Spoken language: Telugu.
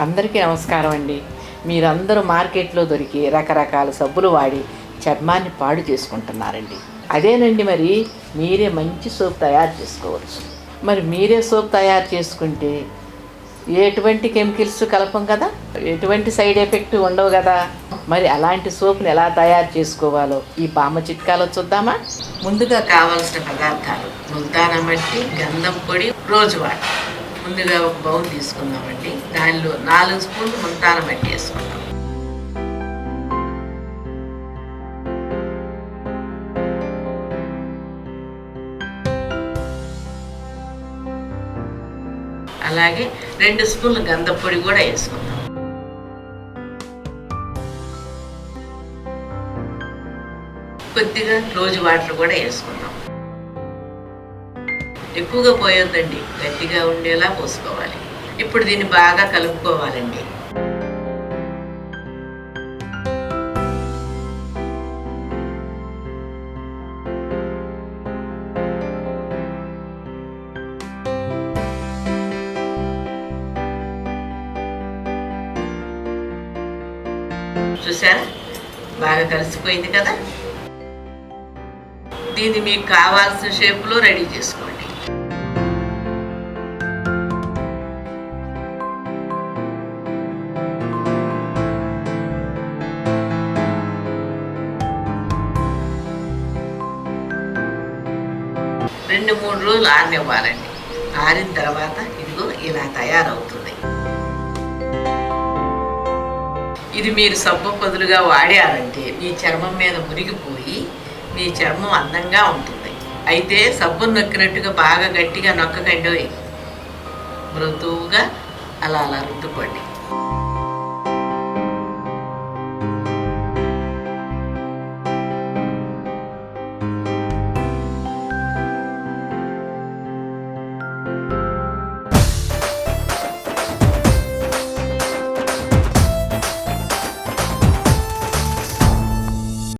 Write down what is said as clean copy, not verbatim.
అందరికీ నమస్కారం అండి. మీరందరూ మార్కెట్లో దొరికి రకరకాల సబ్బులు వాడి చర్మాన్ని పాడు చేసుకుంటున్నారండి. అదేనండి, మరి మీరే మంచి సోప్ తయారు చేసుకోవచ్చు. మరి మీరే సోప్ తయారు చేసుకుంటే ఎటువంటి కెమికల్స్ కలపం కదా, ఎటువంటి సైడ్ ఎఫెక్ట్ ఉండవు కదా. మరి అలాంటి సోప్ని ఎలా తయారు చేసుకోవాలో ఈ బామ్మ చిట్కాలో చూద్దామా. ముందుగా కావాల్సిన పదార్థాలు: ముల్తానా మట్టి, గంధం పొడి, రోజు వాటర్. ముందుగా ఒక బౌల్ తీసుకుందామండి. దానిలో 4 స్పూన్లు ముల్తానా మట్టి వేసుకుందాం. అలాగే 2 స్పూన్లు గంధం పొడి కూడా వేసుకుందాం. కొద్దిగా రోజు వాటర్ కూడా వేసుకుందాం. ఎక్కువగా పోయొద్దండి, గట్టిగా ఉండేలా పోసుకోవాలి. ఇప్పుడు దీన్ని బాగా కలుపుకోవాలండి. చూసారా, బాగా కలిసిపోయింది కదా. దీన్ని మీకు కావాల్సిన షేప్లో రెడీ చేసుకోండి. రెండు 3 రోజులు ఆరనివ్వాలండి. ఆరిన తర్వాత ఇదిగో ఇలా తయారవుతుంది. ఇది మీరు సబ్బు బదులుగా వాడారంటే మీ చర్మం మీద మునిగిపోయి మీ చర్మం అందంగా ఉంటుంది. అయితే సబ్బును నొక్కినట్టుగా బాగా గట్టిగా నొక్కకండి, మృదువుగా అలా రుద్దుకోండి.